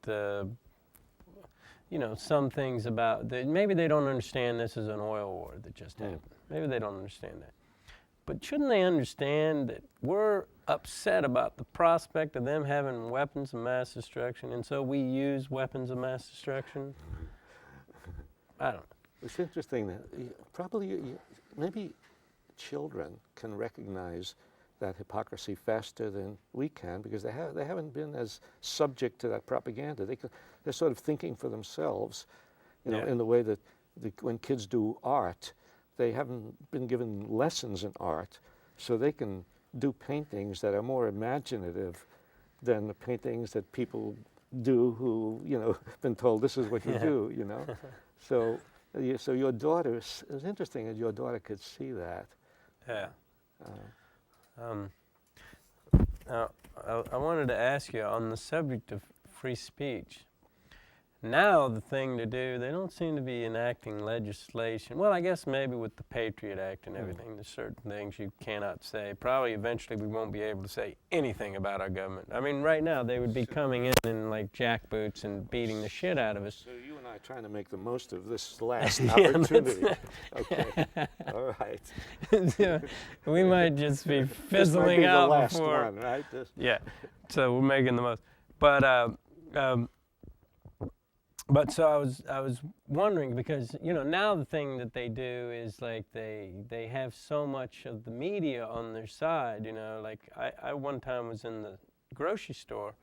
some things about, maybe they don't understand this is an oil war that just happened. Maybe they don't understand that. But shouldn't they understand that we're upset about the prospect of them having weapons of mass destruction, and so we use weapons of mass destruction? I don't know. It's interesting that maybe children can recognize that hypocrisy faster than we can because they haven't been as subject to that propaganda. They're sort of thinking for themselves, in the way that when kids do art, they haven't been given lessons in art, so they can do paintings that are more imaginative than the paintings that people do who, been told this is what you do, So your daughter, it was interesting that your daughter could see that. Yeah. I wanted to ask you on the subject of free speech. Now the thing to do, they don't seem to be enacting legislation. Well, I guess maybe with the Patriot Act and everything, there's certain things you cannot say. Probably eventually we won't be able to say anything about our government. I mean, right now they would be coming in like jackboots and beating the shit out of us. So you and trying to make the most of this last Yeah, opportunity. Okay, all right. So we might just be This might fizzling be the out last before. one, right? Yeah, so we're making the most. But so I was wondering, because now the thing that they do is like they have so much of the media on their side. Like I one time was in the grocery store,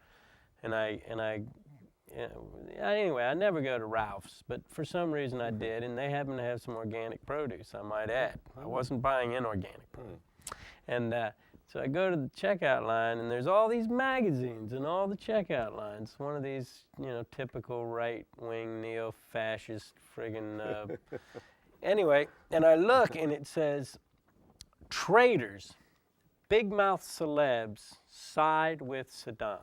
and I anyway, I never go to Ralph's, but for some reason I did, and they happen to have some organic produce, I might add. I wasn't buying inorganic produce. And so I go to the checkout line, and there's all these magazines in all the checkout lines. One of these, typical right-wing neo-fascist friggin' anyway, and I look, and it says, traitors, big mouth celebs side with Saddam.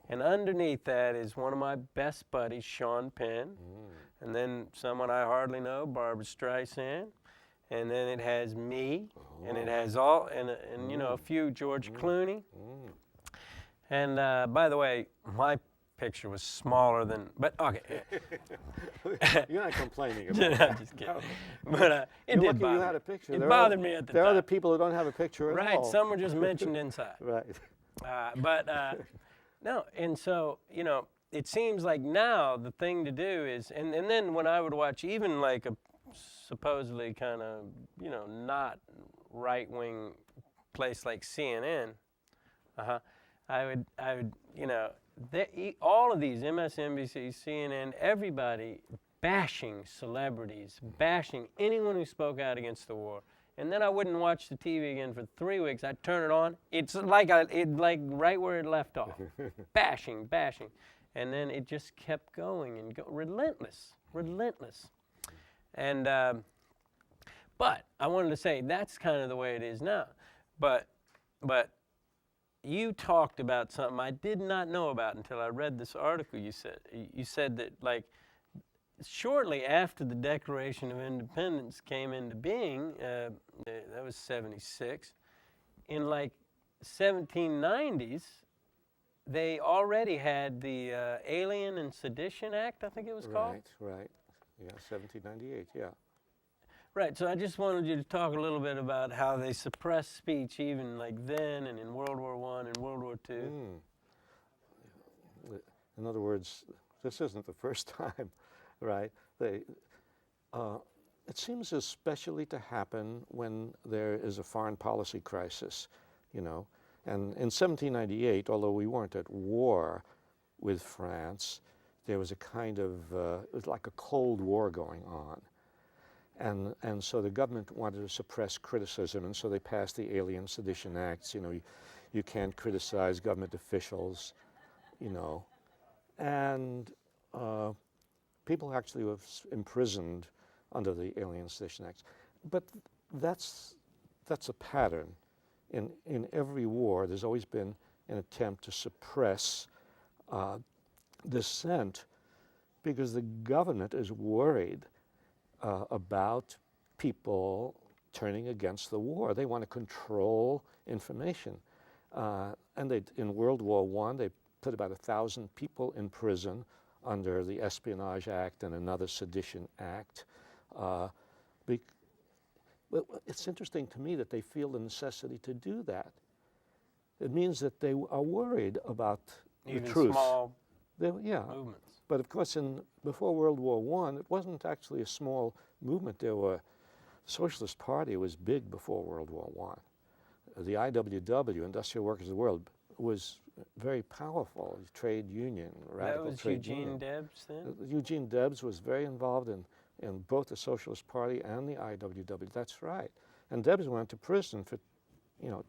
And underneath that is one of my best buddies, Sean Penn, and then someone I hardly know, Barbara Streisand, and then it has me, and it has all, and a few George Clooney. And by the way, my picture was smaller than, but okay. You're not complaining No, about I'm just kidding. But it You're did lucky bother you me. had a picture. It There bothered me at the There are time. other people who don't have a picture at all. Right, some were just mentioned inside. Right. No, and so, it seems like now the thing to do is, and then when I would watch even like a supposedly kind of, not right-wing place like CNN, I would, all of these, MSNBC, CNN, everybody bashing celebrities, bashing anyone who spoke out against the war. And then I wouldn't watch the TV again for 3 weeks. I'd turn it on. It's like like right where it left off, bashing. And then it just kept going and relentless. And but I wanted to say that's kind of the way it is now. But you talked about something I did not know about until I read this article. You said that like shortly after the Declaration of Independence came into being, that was 76, in like 1790s, they already had the Alien and Sedition Act, I think it was called. Right. Yeah, 1798, yeah. Right, so I just wanted you to talk a little bit about how they suppressed speech even like then and in World War I and World War II. In other words, this isn't the first time, right? It seems especially to happen when there is a foreign policy crisis, And in 1798, although we weren't at war with France, there was a kind of, it was like a Cold War going on. And so the government wanted to suppress criticism, and so they passed the Alien Sedition Acts. You can't criticize government officials, And people actually were imprisoned under the Alien Sedition Acts. But that's a pattern. In every war, there's always been an attempt to suppress dissent because the government is worried about people turning against the war. They want to control information. And in World War I, they put about 1,000 people in prison under the Espionage Act and another Sedition Act. It's interesting to me that they feel the necessity to do that. It means that they are worried about Even the truth. small movements. But of course, before World War I, it wasn't actually a small movement. The Socialist Party was big before World War I. The IWW, Industrial Workers of the World, was very powerful. Trade union, radical trade union. That was Eugene Debs then? Eugene Debs was very involved in both the Socialist Party and the IWW. That's right. And Debs went to prison for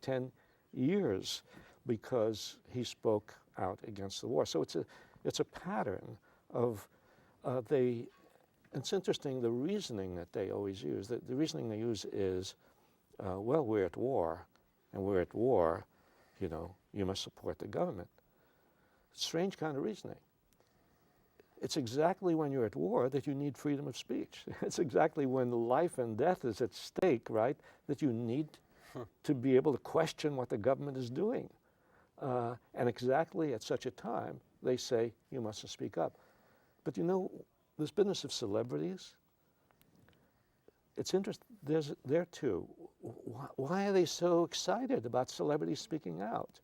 10 years because he spoke out against the war. So it's a pattern of it's interesting, the reasoning that they always use. The reasoning they use is, well, we're at war, and we're at war, you must support the government. Strange kind of reasoning. It's exactly when you're at war that you need freedom of speech. It's exactly when life and death is at stake, right, that you need to be able to question what the government is doing. And exactly at such a time, they say you mustn't speak up. But this business of celebrities, it's interesting. There too. Why are they so excited about celebrities speaking out?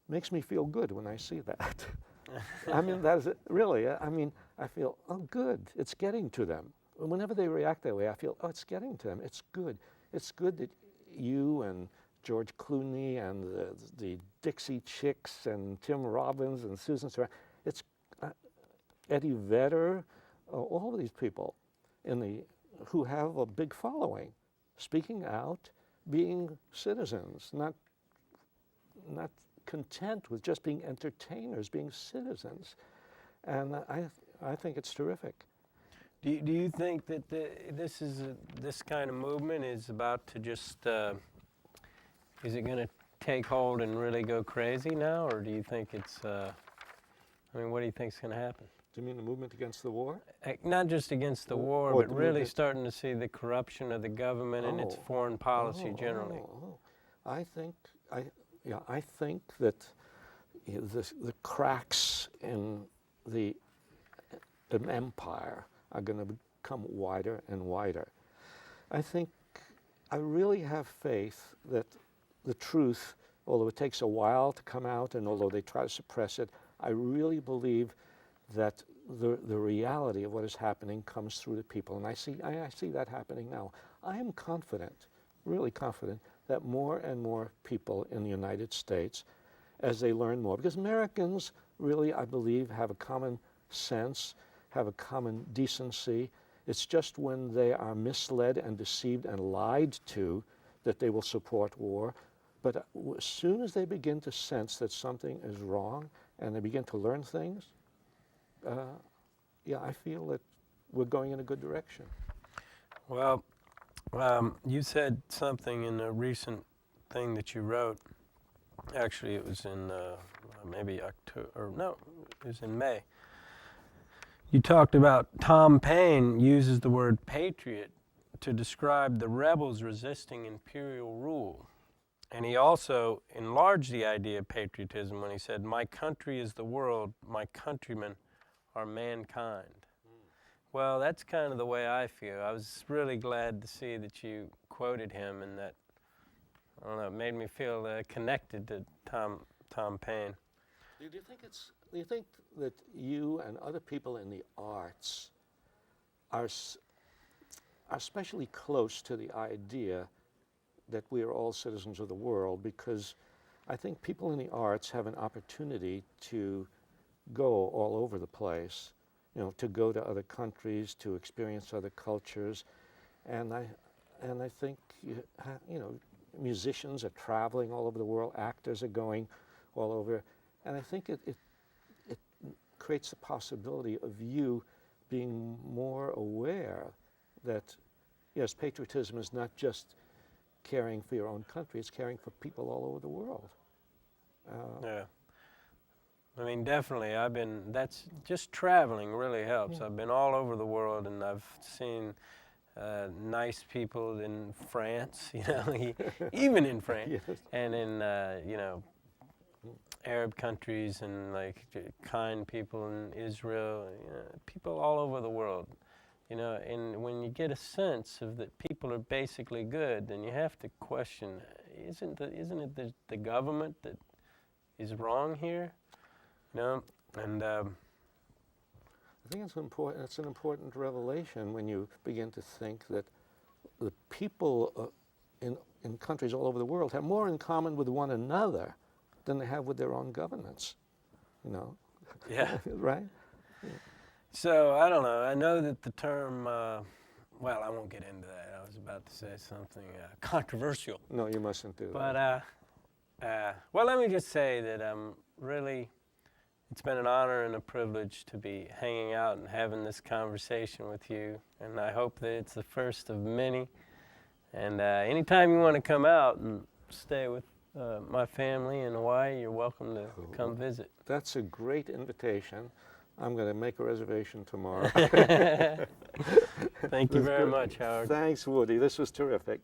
Makes me feel good when I see that. I mean, that is really. I mean, I feel, oh, good. It's getting to them. Whenever they react that way, I feel, oh, it's getting to them. It's good. It's good that you and George Clooney and the Dixie Chicks and Tim Robbins and Susan Sarandon, it's Eddie Vedder, all of these people who have a big following, speaking out, being citizens, not content with just being entertainers, being citizens. And I think it's terrific. Do you think that this kind of movement is about to just, is it going to take hold and really go crazy now, or do you think it's, I mean, what do you think is going to happen? Do you mean the movement against the war? Not just against the war, Or but the really movement- starting to see the corruption of the government and its foreign policy generally. I think that the cracks in the empire are going to become wider and wider. I really have faith that the truth, although it takes a while to come out and although they try to suppress it, I really believe that the reality of what is happening comes through the people. And I see that happening now. I am confident, really confident, that more and more people in the United States, as they learn more, because Americans really, I believe, have a common sense, have a common decency. It's just when they are misled and deceived and lied to that they will support war. But as soon as they begin to sense that something is wrong and they begin to learn things, I feel that we're going in a good direction. Well, you said something in a recent thing that you wrote. Actually, it was in maybe October, or no, it was in May. You talked about Tom Paine uses the word patriot to describe the rebels resisting imperial rule. And he also enlarged the idea of patriotism when he said, "My country is the world, my countrymen are mankind." Well, that's kind of the way I feel. I was really glad to see that you quoted him, and that, I don't know, it made me feel connected to Tom Paine. Do you think that you and other people in the arts are especially close to the idea that we are all citizens of the world? Because I think people in the arts have an opportunity to go all over the place, to go to other countries, to experience other cultures, and I think musicians are traveling all over the world, actors are going all over, and I think it creates the possibility of you being more aware that, yes, patriotism is not just caring for your own country, it's caring for people all over the world. Yeah. I mean, definitely, that's just traveling really helps. Yeah. I've been all over the world, and I've seen nice people in France, even in France, Yes. and in, Arab countries, and like kind people in Israel, people all over the world, and when you get a sense of that people are basically good, then you have to question, isn't it the government that is wrong here? And I think it's an important revelation when you begin to think that the people in countries all over the world have more in common with one another than they have with their own governments. Yeah. Right? Yeah. So, I don't know. I know that the term, well, I won't get into that. I was about to say something controversial. No, you mustn't do that. But, well, let me just say that really, it's been an honor and a privilege to be hanging out and having this conversation with you. And I hope that it's the first of many. And anytime you want to come out and stay with my family in Hawaii, you're welcome to come visit. That's a great invitation. I'm going to make a reservation tomorrow. Thank you very much, Howard. Thanks, Woody. This was terrific.